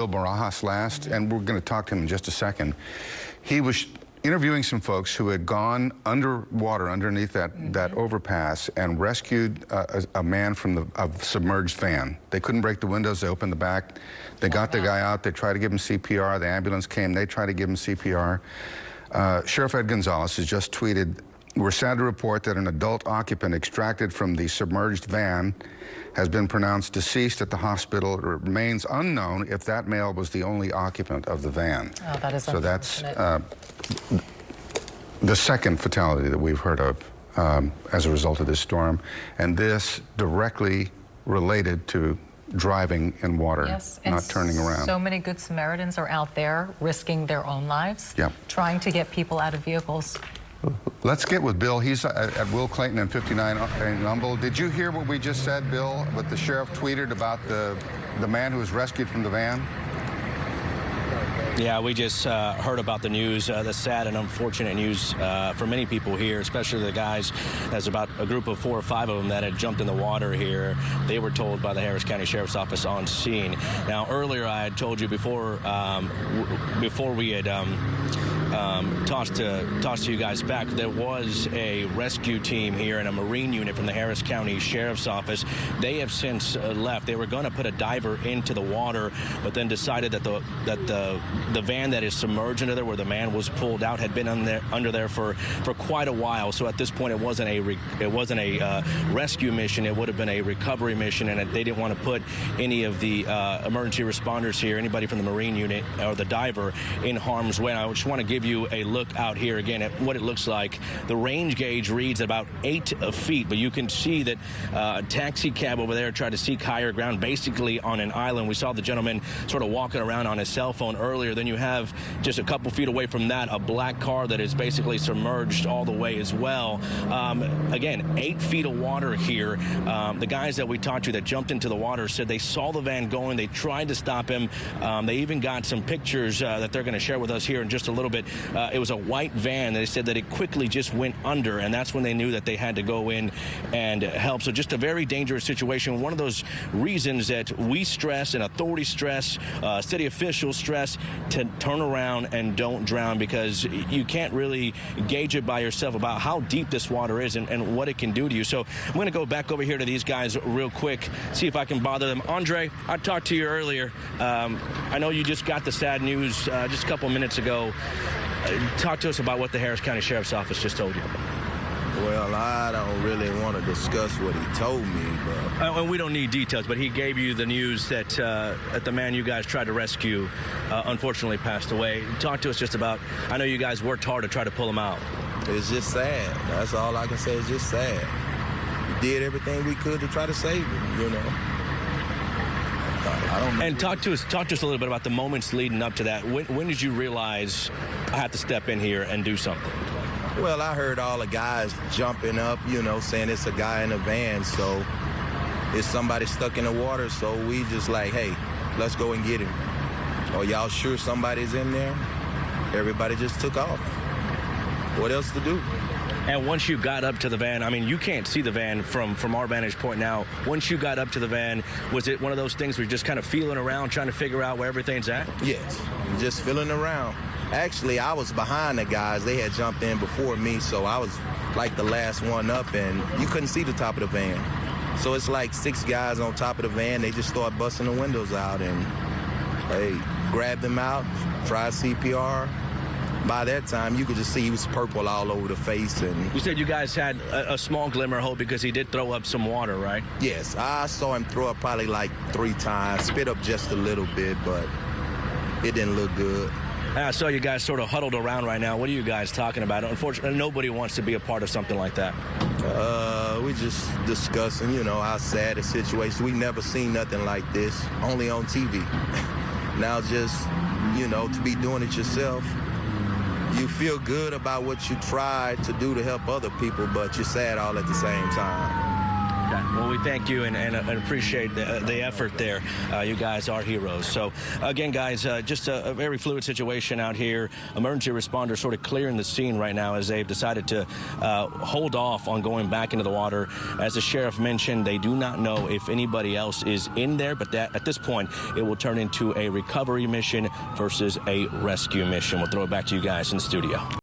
Bill Barajas last, and we're going to talk to him in just a second. He was interviewing some folks who had gone underwater underneath that overpass and rescued a man from a submerged van. They couldn't break the windows. They opened the back. They got the guy out. They tried to give him CPR. The ambulance came. They tried to give him CPR. Sheriff Ed Gonzalez has just tweeted, "We're sad to report that an adult occupant extracted from the submerged van has been pronounced deceased at the hospital. It remains unknown if that male was the only occupant of the van." Oh, that is so unfortunate. That's the second fatality that we've heard of as a result of this storm, and this directly related to driving in water, not turning around. So many good Samaritans are out there risking their own lives, trying to get people out of vehicles. Let's get with Bill. He's at Will Clayton and 59 in Humboldt. Did you hear what we just said, Bill, what the sheriff tweeted about the man who was rescued from the van? Yeah, we just heard about the news, the sad and unfortunate news for many people here, especially the guys. There's about a group of 4 or 5 of them that had jumped in the water here. They were told by the Harris County Sheriff's Office on scene. Now, earlier I had told you before we had tossed to you guys back, there was a rescue team here and a Marine unit from the Harris County Sheriff's Office. They have since left. They were going to put a diver into the water, but then decided that the van that is submerged under there, where the man was pulled out, had been under there for quite a while. So at this point, it wasn't a rescue mission. It would have been a recovery mission, and they didn't want to put any of the emergency responders here, anybody from the Marine unit or the diver, in harm's way. And I just want to give you a look out here again at what it looks like. The range gauge reads about 8 feet, but you can see that a taxi cab over there tried to seek higher ground, basically on an island. We saw the gentleman sort of walking around on his cell phone earlier. Then you have just a couple feet away from that a black car that is basically submerged all the way as well. Again, 8 feet of water here. The guys that we talked to that jumped into the water said they saw the van going. They tried to stop him. They even got some pictures that they're going to share with us here in just a little bit. It was a white van. They said that it quickly just went under, and that's when they knew that they had to go in and help. So just a very dangerous situation. One of those reasons that we stress and authorities stress, city officials stress, to turn around and don't drown, because you can't really gauge it by yourself about how deep this water is and what it can do to you. So I'm going to go back over here to these guys real quick, see if I can bother them. Andre, I talked to you earlier. I know you just got the sad news just a couple minutes ago. Talk to us about what the Harris County Sheriff's Office just told you. Well, I don't really want to discuss what he told me, but... And we don't need details, but he gave you the news that the man you guys tried to rescue unfortunately passed away. Talk to us just about, I know you guys worked hard to try to pull him out. It's just sad. That's all I can say. It's just sad. We did everything we could to try to save him, you know. I don't know. And talk to us a little bit about the moments leading up to that. When did you realize I have to step in here and do something? Well, I heard all the guys jumping up, you know, saying it's a guy in a van, so it's somebody stuck in the water, so we just like, hey, let's go and get him. Oh, y'all sure somebody's in there? Everybody just took off. What else to do? And once you got up to the van, I mean, you can't see the van from our vantage point now. Once you got up to the van, was it one of those things where you're just kind of feeling around, trying to figure out where everything's at? Yes, just feeling around. Actually, I was behind the guys. They had jumped in before me, so I was like the last one up, and you couldn't see the top of the van. So it's like 6 guys on top of the van. They just start busting the windows out, and they grabbed him out, tried CPR. By that time, you could just see he was purple all over the face. And you said you guys had a small glimmer of hope because he did throw up some water, right? Yes, I saw him throw up probably like 3 times, spit up just a little bit, but it didn't look good. I saw you guys sort of huddled around right now. What are you guys talking about? Unfortunately, nobody wants to be a part of something like that. We just discussing, you know, how sad the situation. We never seen nothing like this, only on TV. Now just, you know, to be doing it yourself, you feel good about what you tried to do to help other people, but you're sad all at the same time. Okay. Well, we thank you and appreciate the effort there. You guys are heroes. So, again, guys, just a very fluid situation out here. Emergency responders sort of clearing the scene right now as they've decided to hold off on going back into the water. As the sheriff mentioned, they do not know if anybody else is in there, but that at this point, it will turn into a recovery mission versus a rescue mission. We'll throw it back to you guys in the studio.